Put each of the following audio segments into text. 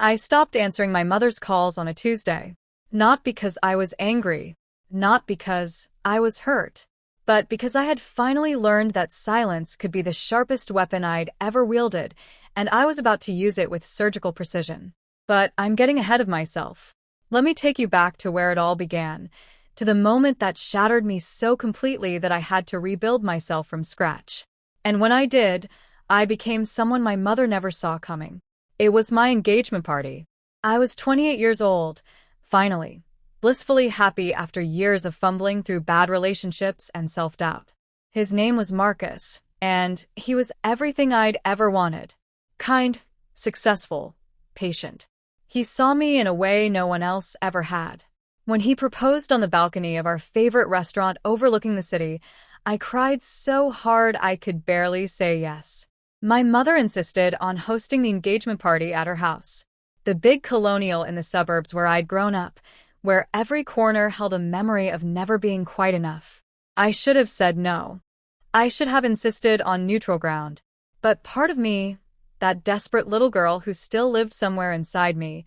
I stopped answering my mother's calls on a Tuesday. Not because I was angry, not because I was hurt, but because I had finally learned that silence could be the sharpest weapon I'd ever wielded, and I was about to use it with surgical precision. But I'm getting ahead of myself. Let me take you back to where it all began, to the moment that shattered me so completely that I had to rebuild myself from scratch. And when I did, I became someone my mother never saw coming. It was my engagement party. I was 28 years old, finally, blissfully happy after years of fumbling through bad relationships and self-doubt. His name was Marcus, and he was everything I'd ever wanted. Kind, successful, patient. He saw me in a way no one else ever had. When he proposed on the balcony of our favorite restaurant overlooking the city, I cried so hard I could barely say yes. My mother insisted on hosting the engagement party at her house, the big colonial in the suburbs where I'd grown up, where every corner held a memory of never being quite enough. I should have said no. I should have insisted on neutral ground. But part of me, that desperate little girl who still lived somewhere inside me,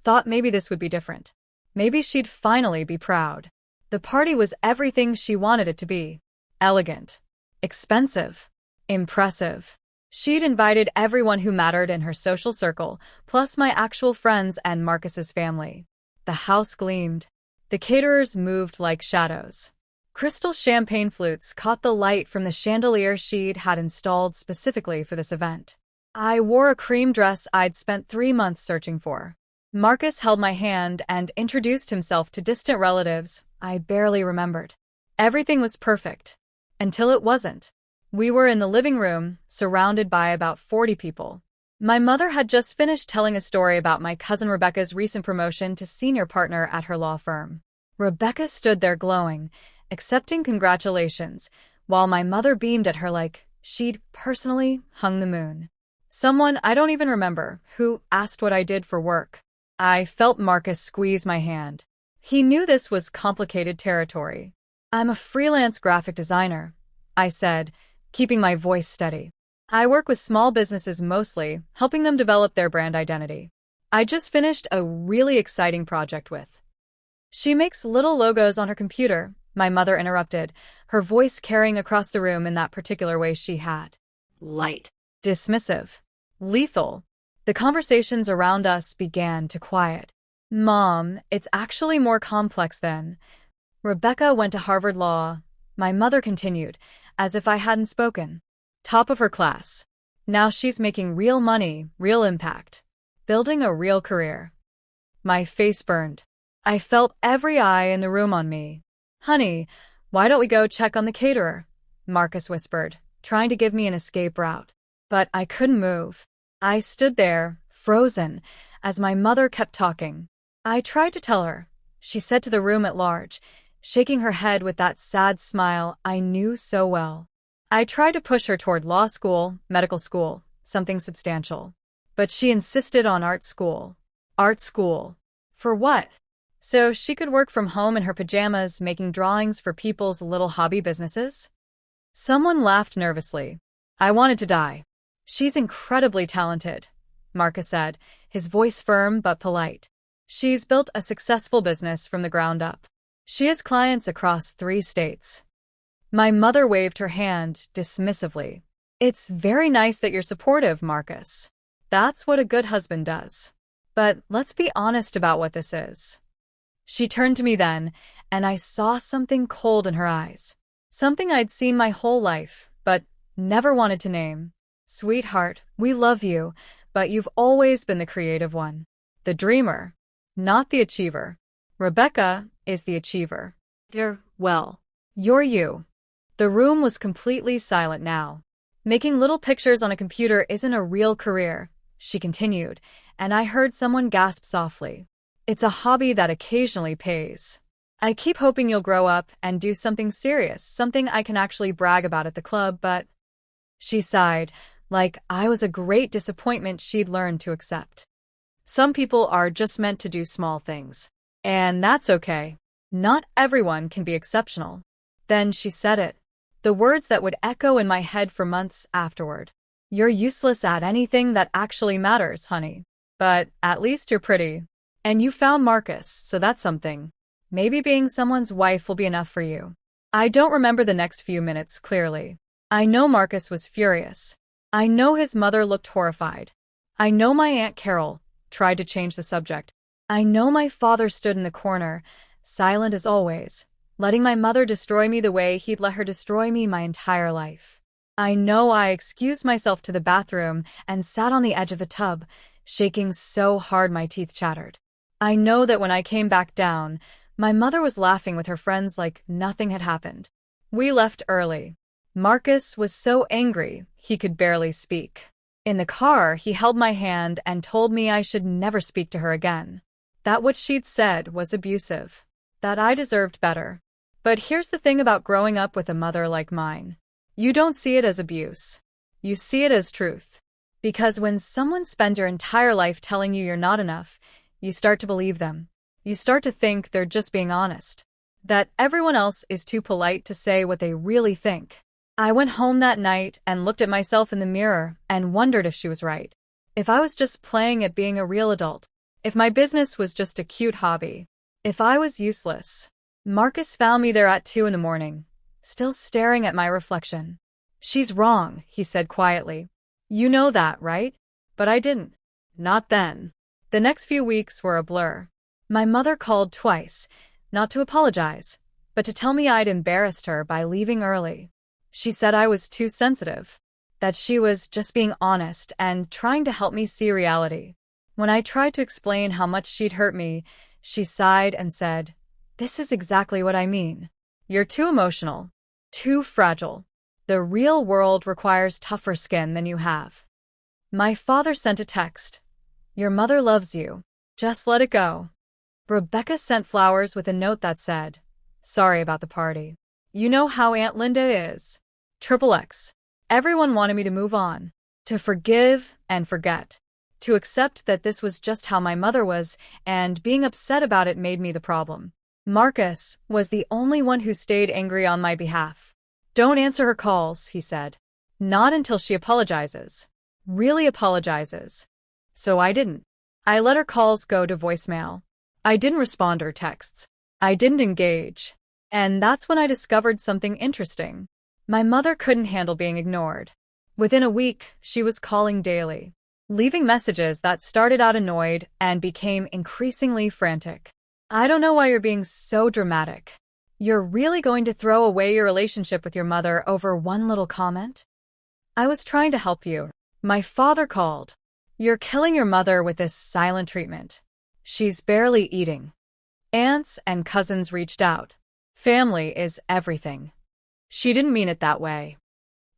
thought maybe this would be different. Maybe she'd finally be proud. The party was everything she wanted it to be. Elegant. Expensive. Impressive. She'd invited everyone who mattered in her social circle, plus my actual friends and Marcus's family. The house gleamed. The caterers moved like shadows. Crystal champagne flutes caught the light from the chandelier she'd had installed specifically for this event. I wore a cream dress I'd spent 3 months searching for. Marcus held my hand and introduced himself to distant relatives I barely remembered. Everything was perfect. Until it wasn't. We were in the living room, surrounded by about 40 people. My mother had just finished telling a story about my cousin Rebecca's recent promotion to senior partner at her law firm. Rebecca stood there glowing, accepting congratulations, while my mother beamed at her like she'd personally hung the moon. Someone I don't even remember, who asked what I did for work. I felt Marcus squeeze my hand. He knew this was complicated territory. I'm a freelance graphic designer, I said, keeping my voice steady. I work with small businesses mostly, helping them develop their brand identity. I just finished a really exciting project with. She makes little logos on her computer, my mother interrupted, her voice carrying across the room in that particular way she had. Light. Dismissive. Lethal. The conversations around us began to quiet. Mom, it's actually more complex than. Rebecca went to Harvard Law. My mother continued, as if I hadn't spoken. Top of her class. Now she's making real money, real impact. Building a real career. My face burned. I felt every eye in the room on me. Honey, why don't we go check on the caterer? Marcus whispered, trying to give me an escape route. But I couldn't move. I stood there, frozen, as my mother kept talking. I tried to tell her, she said to the room at large, shaking her head with that sad smile I knew so well. I tried to push her toward law school, medical school, something substantial. But she insisted on art school. Art school. For what? So she could work from home in her pajamas making drawings for people's little hobby businesses? Someone laughed nervously. I wanted to die. She's incredibly talented, Marcus said, his voice firm but polite. She's built a successful business from the ground up. She has clients across 3 states. My mother waved her hand dismissively. It's very nice that you're supportive, Marcus. That's what a good husband does. But let's be honest about what this is. She turned to me then, and I saw something cold in her eyes. Something I'd seen my whole life, but never wanted to name. Sweetheart, we love you, but you've always been the creative one. The dreamer, not the achiever. Rebecca is the achiever. You're you. The room was completely silent now. Making little pictures on a computer isn't a real career, she continued, and I heard someone gasp softly. It's a hobby that occasionally pays. I keep hoping you'll grow up and do something serious, something I can actually brag about at the club, but... She sighed, like I was a great disappointment she'd learned to accept. Some people are just meant to do small things. And that's okay. Not everyone can be exceptional. Then she said it. The words that would echo in my head for months afterward. You're useless at anything that actually matters, honey. But at least you're pretty. And you found Marcus, so that's something. Maybe being someone's wife will be enough for you. I don't remember the next few minutes clearly. I know Marcus was furious. I know his mother looked horrified. I know my Aunt Carol tried to change the subject. I know my father stood in the corner, silent as always, letting my mother destroy me the way he'd let her destroy me my entire life. I know I excused myself to the bathroom and sat on the edge of the tub, shaking so hard my teeth chattered. I know that when I came back down, my mother was laughing with her friends like nothing had happened. We left early. Marcus was so angry he could barely speak. In the car, he held my hand and told me I should never speak to her again. That what she'd said was abusive. That I deserved better. But here's the thing about growing up with a mother like mine. You don't see it as abuse. You see it as truth. Because when someone spends your entire life telling you you're not enough, you start to believe them. You start to think they're just being honest. That everyone else is too polite to say what they really think. I went home that night and looked at myself in the mirror and wondered if she was right. If I was just playing at being a real adult. If my business was just a cute hobby. If I was useless. Marcus found me there at 2 a.m, still staring at my reflection. "She's wrong," he said quietly. "You know that, right?" But I didn't. Not then. The next few weeks were a blur. My mother called twice, not to apologize, but to tell me I'd embarrassed her by leaving early. She said I was too sensitive, that she was just being honest and trying to help me see reality. When I tried to explain how much she'd hurt me, she sighed and said, "This is exactly what I mean. You're too emotional, too fragile. The real world requires tougher skin than you have." My father sent a text. "Your mother loves you. Just let it go." Rebecca sent flowers with a note that said, "Sorry about the party. You know how Aunt Linda is. XXX. Everyone wanted me to move on, to forgive and forget, to accept that this was just how my mother was, and being upset about it made me the problem. Marcus was the only one who stayed angry on my behalf. Don't answer her calls," he said. "Not until she apologizes. Really apologizes." So I didn't. I let her calls go to voicemail. I didn't respond to her texts. I didn't engage. And that's when I discovered something interesting. My mother couldn't handle being ignored. Within a week, she was calling daily, leaving messages that started out annoyed and became increasingly frantic. "I don't know why you're being so dramatic. You're really going to throw away your relationship with your mother over one little comment?" "I was trying to help you." My father called. "You're killing your mother with this silent treatment. She's barely eating." Aunts and cousins reached out. "Family is everything." "She didn't mean it that way."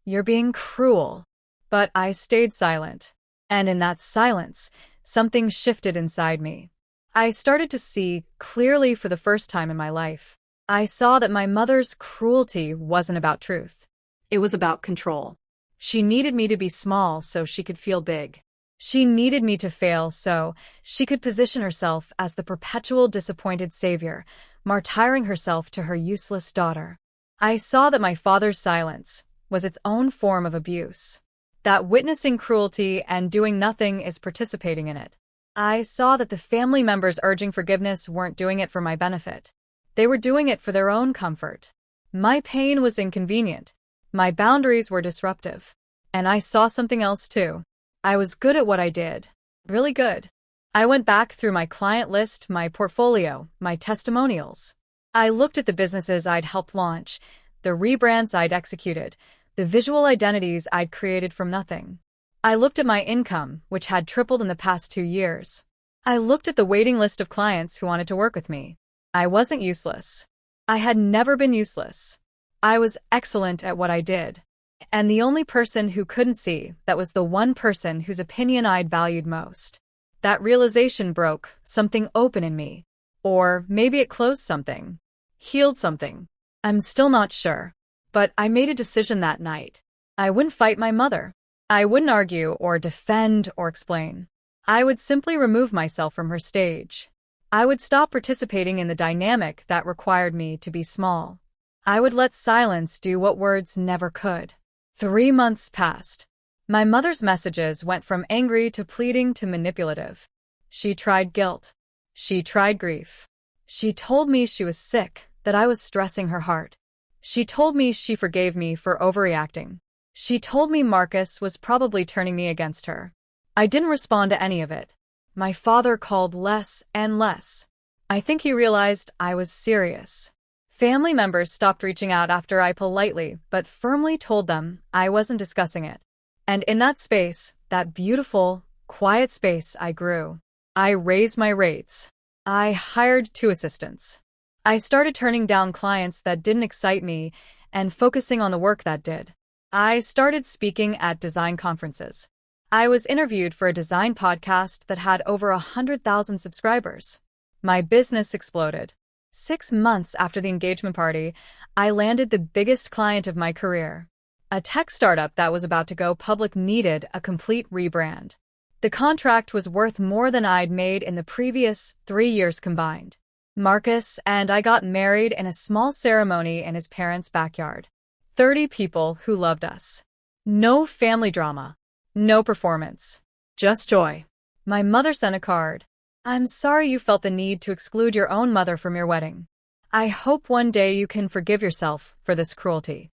"You're being cruel." But I stayed silent. And in that silence, something shifted inside me. I started to see clearly for the first time in my life. I saw that my mother's cruelty wasn't about truth. It was about control. She needed me to be small so she could feel big. She needed me to fail so she could position herself as the perpetual disappointed savior, martyring herself to her useless daughter. I saw that my father's silence was its own form of abuse. That witnessing cruelty and doing nothing is participating in it. I saw that the family members urging forgiveness weren't doing it for my benefit. They were doing it for their own comfort. My pain was inconvenient. My boundaries were disruptive. And I saw something else too. I was good at what I did. Really good. I went back through my client list, my portfolio, my testimonials. I looked at the businesses I'd helped launch, the rebrands I'd executed, the visual identities I'd created from nothing. I looked at my income, which had tripled in the past 2 years. I looked at the waiting list of clients who wanted to work with me. I wasn't useless. I had never been useless. I was excellent at what I did. And the only person who couldn't see that was the one person whose opinion I'd valued most. That realization broke something open in me. Or maybe it closed something. Healed something. I'm still not sure. But I made a decision that night. I wouldn't fight my mother. I wouldn't argue or defend or explain. I would simply remove myself from her stage. I would stop participating in the dynamic that required me to be small. I would let silence do what words never could. 3 months passed. My mother's messages went from angry to pleading to manipulative. She tried guilt. She tried grief. She told me she was sick, that I was stressing her heart. She told me she forgave me for overreacting. She told me Marcus was probably turning me against her. I didn't respond to any of it. My father called less and less. I think he realized I was serious. Family members stopped reaching out after I politely but firmly told them I wasn't discussing it. And in that space, that beautiful, quiet space, I grew. I raised my rates. I hired 2 assistants. I started turning down clients that didn't excite me and focusing on the work that did. I started speaking at design conferences. I was interviewed for a design podcast that had over 100,000 subscribers. My business exploded. 6 months after the engagement party, I landed the biggest client of my career. A tech startup that was about to go public needed a complete rebrand. The contract was worth more than I'd made in the previous 3 years combined. Marcus and I got married in a small ceremony in his parents' backyard. 30 people who loved us. No family drama. No performance. Just joy. My mother sent a card. I'm sorry you felt the need to exclude your own mother from your wedding. I hope one day you can forgive yourself for this cruelty.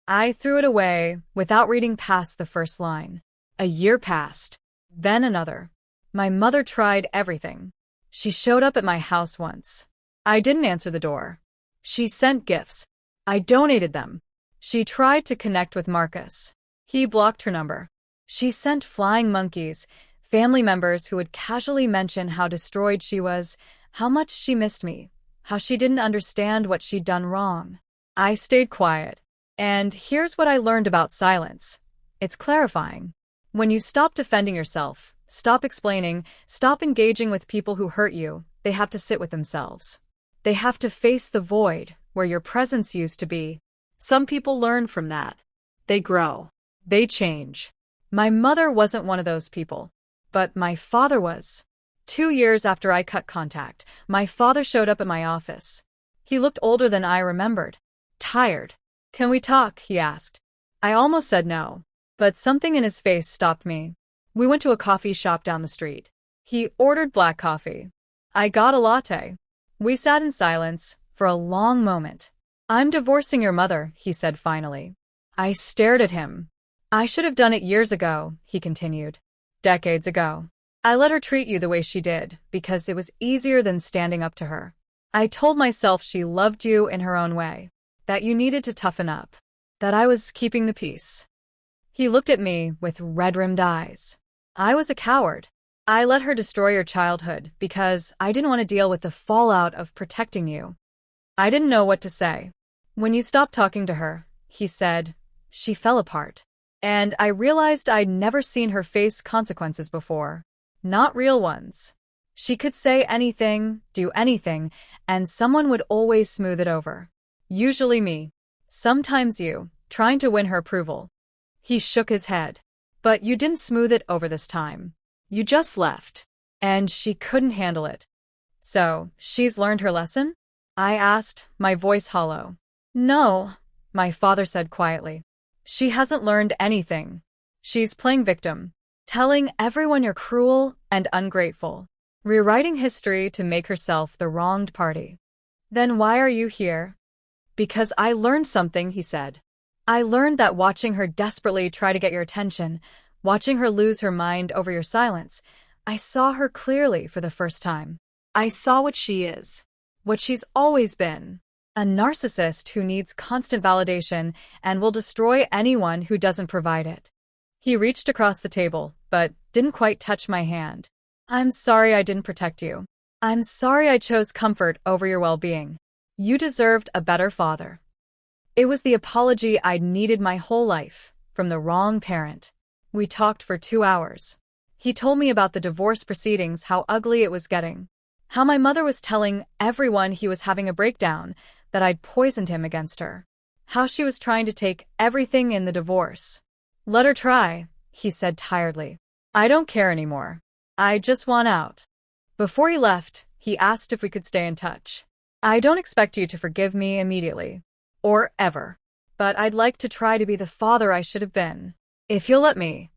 I threw it away without reading past the first line. A year passed. Then another. My mother tried everything. She showed up at my house once. I didn't answer the door. She sent gifts. I donated them. She tried to connect with Marcus. He blocked her number. She sent flying monkeys, family members who would casually mention how destroyed she was, how much she missed me, how she didn't understand what she'd done wrong. I stayed quiet. And here's what I learned about silence. It's clarifying. When you stop defending yourself, stop explaining, stop engaging with people who hurt you, they have to sit with themselves. They have to face the void where your presence used to be. Some people learn from that. They grow. They change. My mother wasn't one of those people, but my father was. 2 years after I cut contact, my father showed up at my office. He looked older than I remembered. Tired. Can we talk? He asked. I almost said no, but something in his face stopped me. We went to a coffee shop down the street. He ordered black coffee. I got a latte. We sat in silence for a long moment. I'm divorcing your mother, he said finally. I stared at him. I should have done it years ago, he continued. Decades ago. I let her treat you the way she did, because it was easier than standing up to her. I told myself she loved you in her own way. That you needed to toughen up. That I was keeping the peace. He looked at me with red-rimmed eyes. I was a coward. I let her destroy your childhood because I didn't want to deal with the fallout of protecting you. I didn't know what to say. When you stopped talking to her, he said, she fell apart. And I realized I'd never seen her face consequences before. Not real ones. She could say anything, do anything, and someone would always smooth it over. Usually me. Sometimes you, trying to win her approval. He shook his head. But you didn't smooth it over this time. You just left. And she couldn't handle it. So, she's learned her lesson? I asked, my voice hollow. No, my father said quietly. She hasn't learned anything. She's playing victim. Telling everyone you're cruel and ungrateful. Rewriting history to make herself the wronged party. Then why are you here? Because I learned something, he said. I learned that watching her desperately try to get your attention, watching her lose her mind over your silence, I saw her clearly for the first time. I saw what she is. What she's always been. A narcissist who needs constant validation and will destroy anyone who doesn't provide it. He reached across the table, but didn't quite touch my hand. I'm sorry I didn't protect you. I'm sorry I chose comfort over your well-being. You deserved a better father. It was the apology I'd needed my whole life, from the wrong parent. We talked for 2 hours. He told me about the divorce proceedings, how ugly it was getting. How my mother was telling everyone he was having a breakdown, that I'd poisoned him against her. How she was trying to take everything in the divorce. Let her try, he said tiredly. I don't care anymore. I just want out. Before he left, he asked if we could stay in touch. I don't expect you to forgive me immediately. Or ever. But I'd like to try to be the father I should have been. If you'll let me,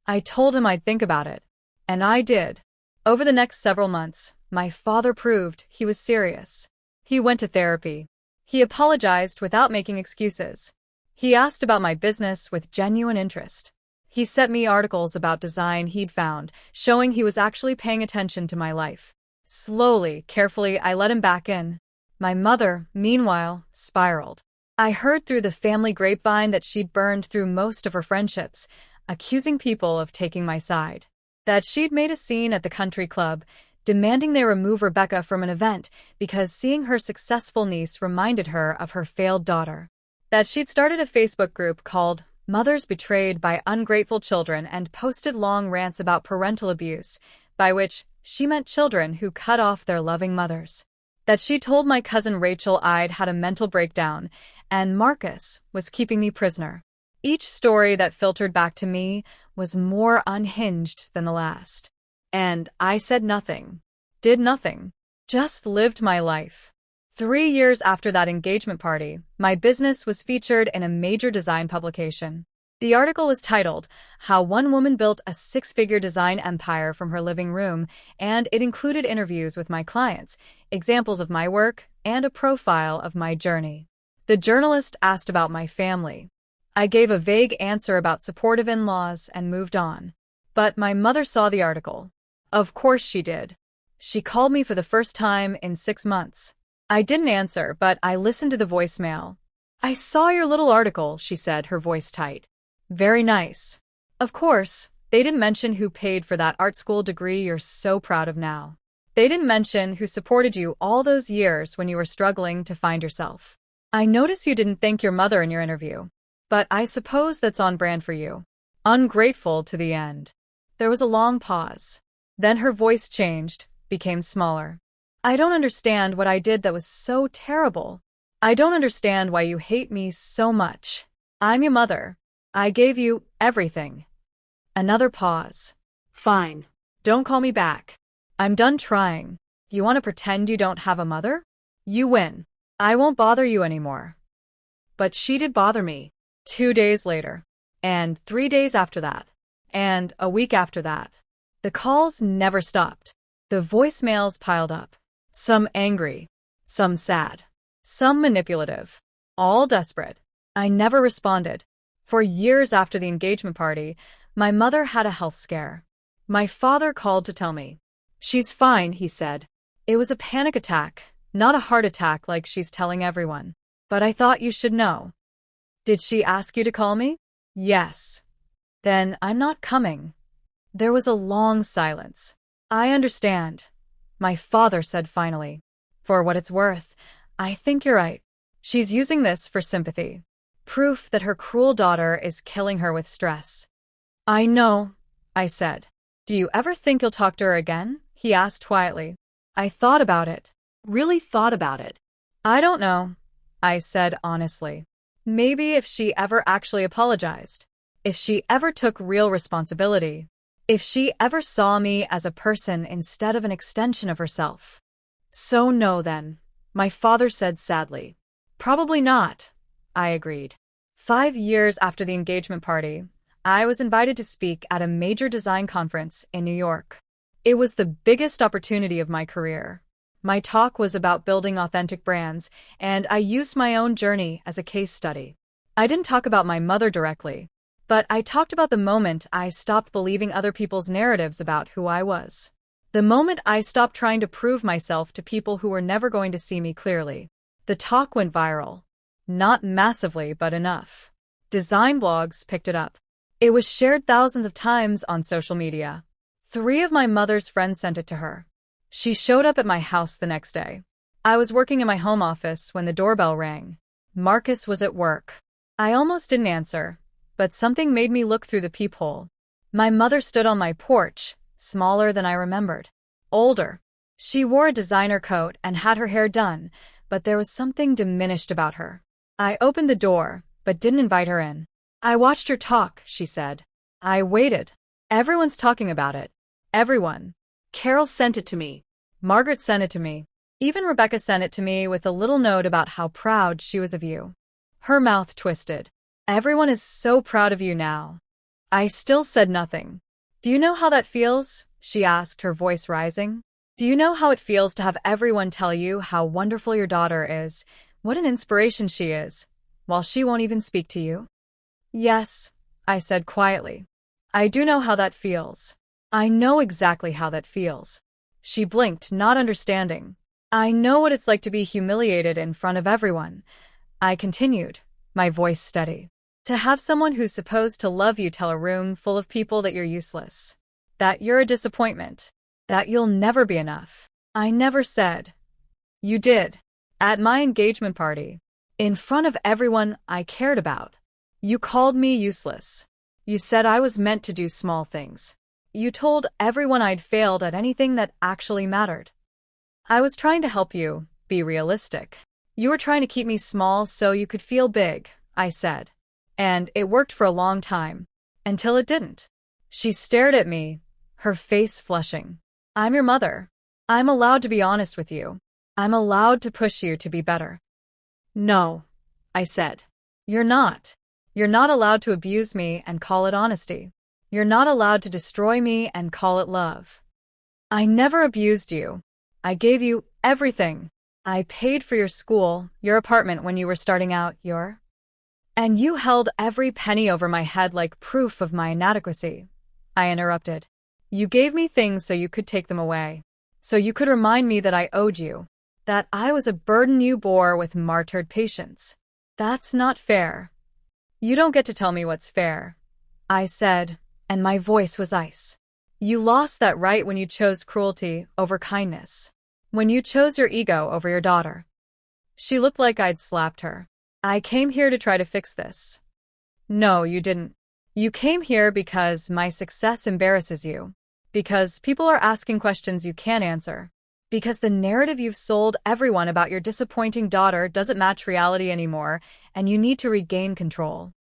I told him I'd think about it. And I did. Over the next several months, my father proved he was serious. He went to therapy. He apologized without making excuses. He asked about my business with genuine interest. He sent me articles about design he'd found, showing he was actually paying attention to my life. Slowly, carefully, I let him back in. My mother, meanwhile, spiraled. I heard through the family grapevine that she'd burned through most of her friendships, accusing people of taking my side. That she'd made a scene at the country club, demanding they remove Rebecca from an event because seeing her successful niece reminded her of her failed daughter. That she'd started a Facebook group called Mothers Betrayed by Ungrateful Children and posted long rants about parental abuse, by which she meant children who cut off their loving mothers. That she told my cousin Rachel I'd had a mental breakdown, and Marcus was keeping me prisoner. Each story that filtered back to me was more unhinged than the last. And I said nothing, did nothing, just lived my life. 3 years after that engagement party, my business was featured in a major design publication. The article was titled, How One Woman Built a Six-Figure Design Empire from Her Living Room, and it included interviews with my clients, examples of my work, and a profile of my journey. The journalist asked about my family. I gave a vague answer about supportive in-laws and moved on. But my mother saw the article. Of course she did. She called me for the first time in 6 months. I didn't answer, but I listened to the voicemail. I saw your little article, she said, her voice tight. Very nice. Of course, they didn't mention who paid for that art school degree you're so proud of now. They didn't mention who supported you all those years when you were struggling to find yourself. I notice you didn't thank your mother in your interview. But I suppose that's on brand for you. Ungrateful to the end. There was a long pause. Then her voice changed, became smaller. I don't understand what I did that was so terrible. I don't understand why you hate me so much. I'm your mother. I gave you everything. Another pause. Fine. Don't call me back. I'm done trying. You want to pretend you don't have a mother? You win. I won't bother you anymore. But she did bother me. 2 days later. And 3 days after that. And a week after that. The calls never stopped. The voicemails piled up. Some angry. Some sad. Some manipulative. All desperate. I never responded. For years after the engagement party, my mother had a health scare. My father called to tell me. She's fine, he said. It was a panic attack, not a heart attack like she's telling everyone. But I thought you should know. Did she ask you to call me? Yes. Then I'm not coming. There was a long silence. I understand, my father said finally. For what it's worth, I think you're right. She's using this for sympathy. Proof that her cruel daughter is killing her with stress. I know, I said. Do you ever think you'll talk to her again? He asked quietly. I thought about it. Really thought about it. I don't know, I said honestly. Maybe if she ever actually apologized. If she ever took real responsibility. If she ever saw me as a person instead of an extension of herself. So no then, my father said sadly. Probably not, I agreed. 5 years after the engagement party, I was invited to speak at a major design conference in New York. It was the biggest opportunity of my career. My talk was about building authentic brands, and I used my own journey as a case study. I didn't talk about my mother directly, but I talked about the moment I stopped believing other people's narratives about who I was. The moment I stopped trying to prove myself to people who were never going to see me clearly. The talk went viral. Not massively, but enough. Design blogs picked it up. It was shared thousands of times on social media. 3 of my mother's friends sent it to her. She showed up at my house the next day. I was working in my home office when the doorbell rang. Marcus was at work. I almost didn't answer, but something made me look through the peephole. My mother stood on my porch, smaller than I remembered. Older. She wore a designer coat and had her hair done, but there was something diminished about her. I opened the door, but didn't invite her in. I watched her talk, she said. I waited. Everyone's talking about it. Everyone. Carol sent it to me. Margaret sent it to me. Even Rebecca sent it to me with a little note about how proud she was of you. Her mouth twisted. Everyone is so proud of you now. I still said nothing. Do you know how that feels? She asked, her voice rising. Do you know how it feels to have everyone tell you how wonderful your daughter is, what an inspiration she is, while she won't even speak to you? Yes, I said quietly. I do know how that feels. I know exactly how that feels. She blinked, not understanding. I know what it's like to be humiliated in front of everyone. I continued, my voice steady. To have someone who's supposed to love you tell a room full of people that you're useless, that you're a disappointment, that you'll never be enough. I never said. You did. At my engagement party, in front of everyone I cared about. You called me useless. You said I was meant to do small things. You told everyone I'd failed at anything that actually mattered. I was trying to help you be realistic. You were trying to keep me small so you could feel big, I said. And it worked for a long time. Until it didn't. She stared at me, her face flushing. I'm your mother. I'm allowed to be honest with you. I'm allowed to push you to be better. No, I said. You're not. You're not allowed to abuse me and call it honesty. You're not allowed to destroy me and call it love. I never abused you. I gave you everything. I paid for your school, your apartment when you were starting out, And you held every penny over my head like proof of my inadequacy. I interrupted. You gave me things so you could take them away. So you could remind me that I owed you. That I was a burden you bore with martyred patience. That's not fair. You don't get to tell me what's fair, I said, and my voice was ice. You lost that right when you chose cruelty over kindness. When you chose your ego over your daughter. She looked like I'd slapped her. I came here to try to fix this. No, you didn't. You came here because my success embarrasses you. Because people are asking questions you can't answer. Because the narrative you've sold everyone about your disappointing daughter doesn't match reality anymore, and you need to regain control.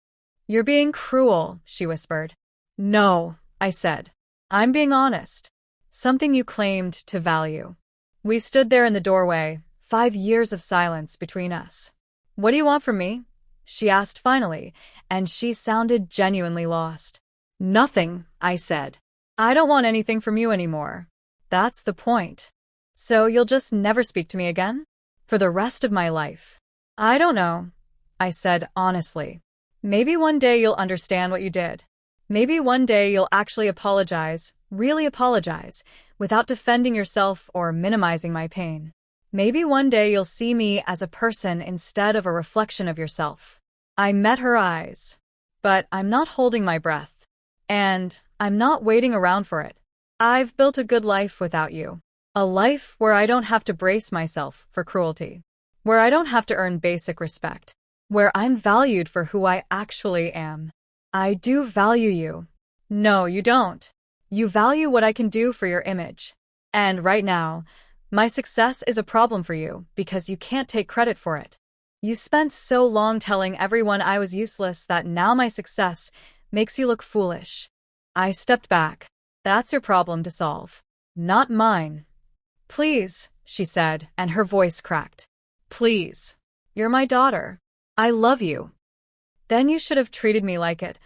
You're being cruel, she whispered. No, I said. I'm being honest. Something you claimed to value. We stood there in the doorway, 5 years of silence between us. What do you want from me? She asked finally, and she sounded genuinely lost. Nothing, I said. I don't want anything from you anymore. That's the point. So you'll just never speak to me again? For the rest of my life? I don't know, I said honestly. Maybe one day you'll understand what you did. Maybe one day you'll actually apologize, really apologize, without defending yourself or minimizing my pain. Maybe one day you'll see me as a person instead of a reflection of yourself. I met her eyes. But I'm not holding my breath. And I'm not waiting around for it. I've built a good life without you. A life where I don't have to brace myself for cruelty. Where I don't have to earn basic respect. Where I'm valued for who I actually am. I do value you. No, you don't. You value what I can do for your image. And right now, my success is a problem for you because you can't take credit for it. You spent so long telling everyone I was useless that now my success makes you look foolish. I stepped back. That's your problem to solve. Not mine. Please, she said, and her voice cracked. Please. You're my daughter. I love you. Then you should have treated me like it,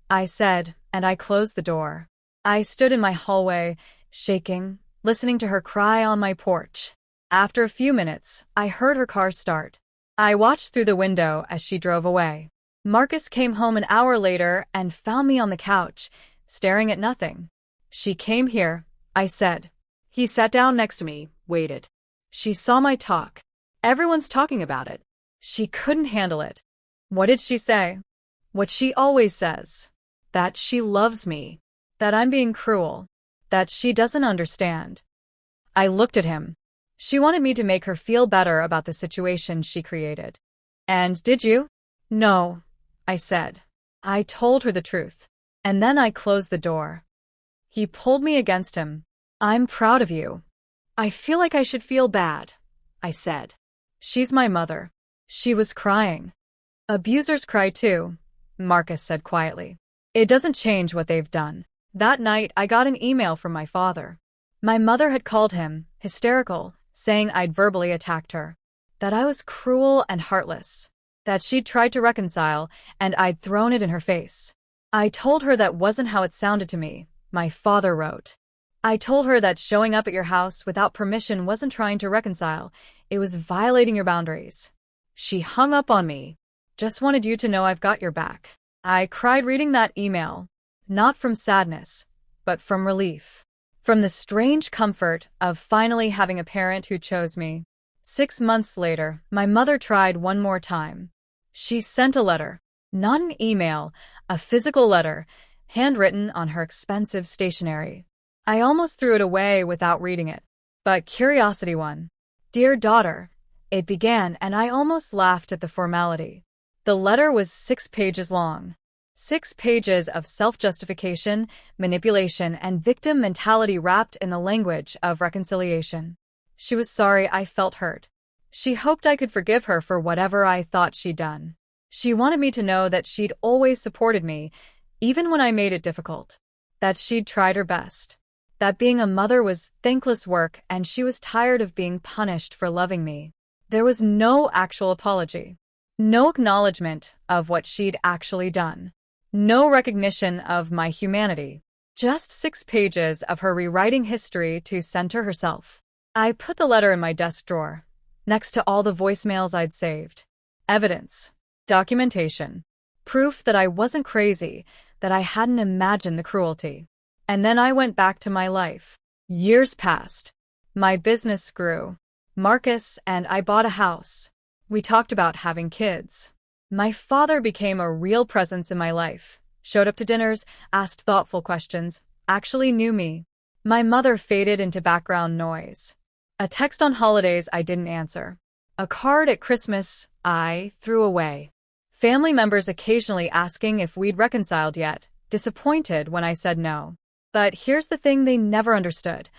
I said, and I closed the door. I stood in my hallway, shaking, listening to her cry on my porch. After a few minutes, I heard her car start. I watched through the window as she drove away. Marcus came home an hour later and found me on the couch, staring at nothing. She came here, I said. He sat down next to me, waited. She saw my talk. Everyone's talking about it. She couldn't handle it. What did she say? What she always says. That she loves me. That I'm being cruel. That she doesn't understand. I looked at him. She wanted me to make her feel better about the situation she created. And did you? No, I said. I told her the truth. And then I closed the door. He pulled me against him. I'm proud of you. I feel like I should feel bad, I said. She's my mother. She was crying. Abusers cry too, Marcus said quietly. It doesn't change what they've done. That night, I got an email from my father. My mother had called him, hysterical, saying I'd verbally attacked her. That I was cruel and heartless. That she'd tried to reconcile, and I'd thrown it in her face. I told her that wasn't how it sounded to me, my father wrote. I told her that showing up at your house without permission wasn't trying to reconcile, it was violating your boundaries. She hung up on me. Just wanted you to know I've got your back. I cried reading that email, not from sadness, but from relief. From the strange comfort of finally having a parent who chose me. 6 months later, my mother tried one more time. She sent a letter, not an email, a physical letter, handwritten on her expensive stationery. I almost threw it away without reading it. But curiosity won. Dear daughter, it began, and I almost laughed at the formality. The letter was 6 pages long. 6 pages of self-justification, manipulation, and victim mentality wrapped in the language of reconciliation. She was sorry I felt hurt. She hoped I could forgive her for whatever I thought she'd done. She wanted me to know that she'd always supported me, even when I made it difficult. That she'd tried her best. That being a mother was thankless work and she was tired of being punished for loving me. There was no actual apology. No acknowledgement of what she'd actually done. No recognition of my humanity. Just 6 pages of her rewriting history to center herself. I put the letter in my desk drawer, next to all the voicemails I'd saved. Evidence. Documentation. Proof that I wasn't crazy, that I hadn't imagined the cruelty. And then I went back to my life. Years passed. My business grew. Marcus and I bought a house. We talked about having kids. My father became a real presence in my life. Showed up to dinners, asked thoughtful questions, actually knew me. My mother faded into background noise. A text on holidays I didn't answer. A card at Christmas I threw away. Family members occasionally asking if we'd reconciled yet, disappointed when I said no. But here's the thing they never understood.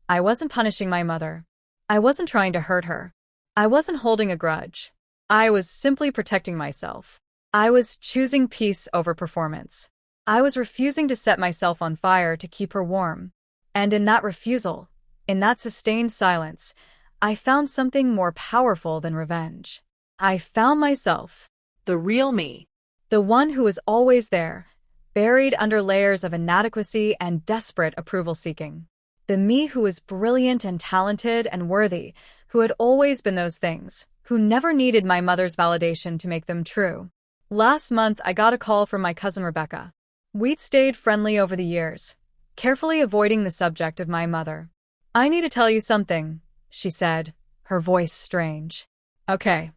I wasn't punishing my mother. I wasn't trying to hurt her. I wasn't holding a grudge. I was simply protecting myself. I was choosing peace over performance. I was refusing to set myself on fire to keep her warm. And in that refusal, in that sustained silence, I found something more powerful than revenge. I found myself, the real me, the one who was always there, buried under layers of inadequacy and desperate approval-seeking. The me who was brilliant and talented and worthy, who had always been those things, who never needed my mother's validation to make them true. Last month, I got a call from my cousin Rebecca. We'd stayed friendly over the years, carefully avoiding the subject of my mother. I need to tell you something, she said, her voice strange. Okay.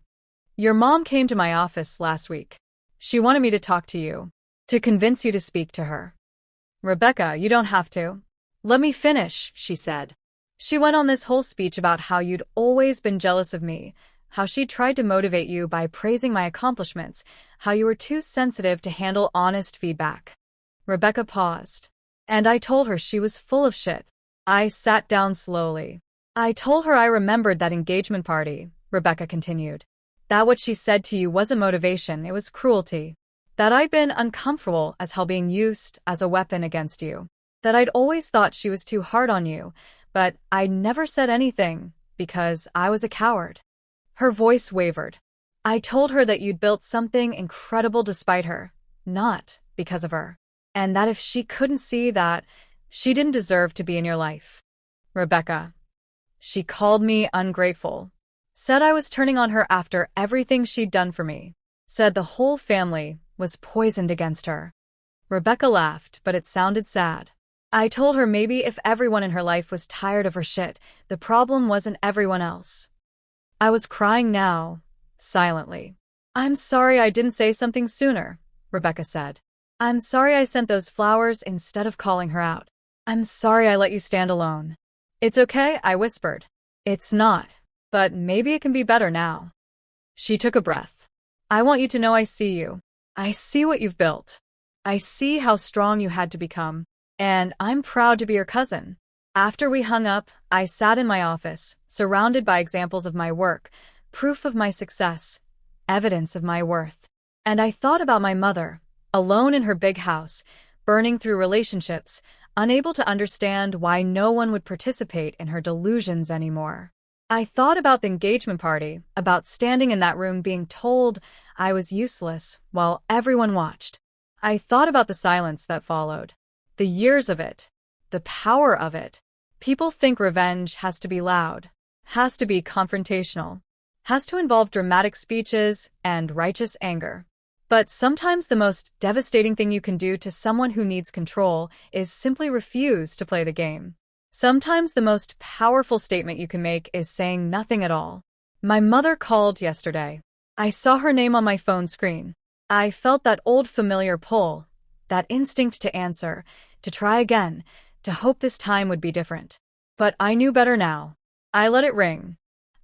Your mom came to my office last week. She wanted me to talk to you, to convince you to speak to her. Rebecca, you don't have to. Let me finish, she said. She went on this whole speech about how you'd always been jealous of me, how she'd tried to motivate you by praising my accomplishments, how you were too sensitive to handle honest feedback. Rebecca paused. And I told her she was full of shit. I sat down slowly. I told her I remembered that engagement party, Rebecca continued. That what she said to you wasn't motivation, it was cruelty. That I'd been uncomfortable as hell being used as a weapon against you. That I'd always thought she was too hard on you, but I never said anything because I was a coward. Her voice wavered. I told her that you'd built something incredible despite her, not because of her. And that if she couldn't see that, she didn't deserve to be in your life. Rebecca. She called me ungrateful. Said I was turning on her after everything she'd done for me. Said the whole family was poisoned against her. Rebecca laughed, but it sounded sad. I told her maybe if everyone in her life was tired of her shit, the problem wasn't everyone else. I was crying now, silently. I'm sorry I didn't say something sooner, Rebecca said. I'm sorry I sent those flowers instead of calling her out. I'm sorry I let you stand alone. It's okay, I whispered. It's not, but maybe it can be better now. She took a breath. I want you to know I see you. I see what you've built. I see how strong you had to become. And I'm proud to be your cousin. After we hung up, I sat in my office, surrounded by examples of my work, proof of my success, evidence of my worth. And I thought about my mother, alone in her big house, burning through relationships, unable to understand why no one would participate in her delusions anymore. I thought about the engagement party, about standing in that room being told I was useless while everyone watched. I thought about the silence that followed. The years of it. The power of it. People think revenge has to be loud, has to be confrontational, has to involve dramatic speeches and righteous anger. But sometimes the most devastating thing you can do to someone who needs control is simply refuse to play the game. Sometimes the most powerful statement you can make is saying nothing at all. My mother called yesterday. I saw her name on my phone screen. I felt that old familiar pull, that instinct to answer, to try again, to hope this time would be different. But I knew better now. I let it ring.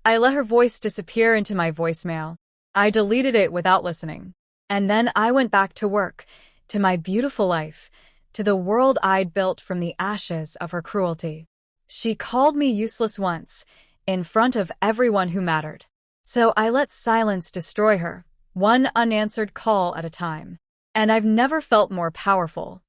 I let her voice disappear into my voicemail. I deleted it without listening. And then I went back to work, to my beautiful life, to the world I'd built from the ashes of her cruelty. She called me useless once, in front of everyone who mattered. So I let silence destroy her, one unanswered call at a time. And I've never felt more powerful,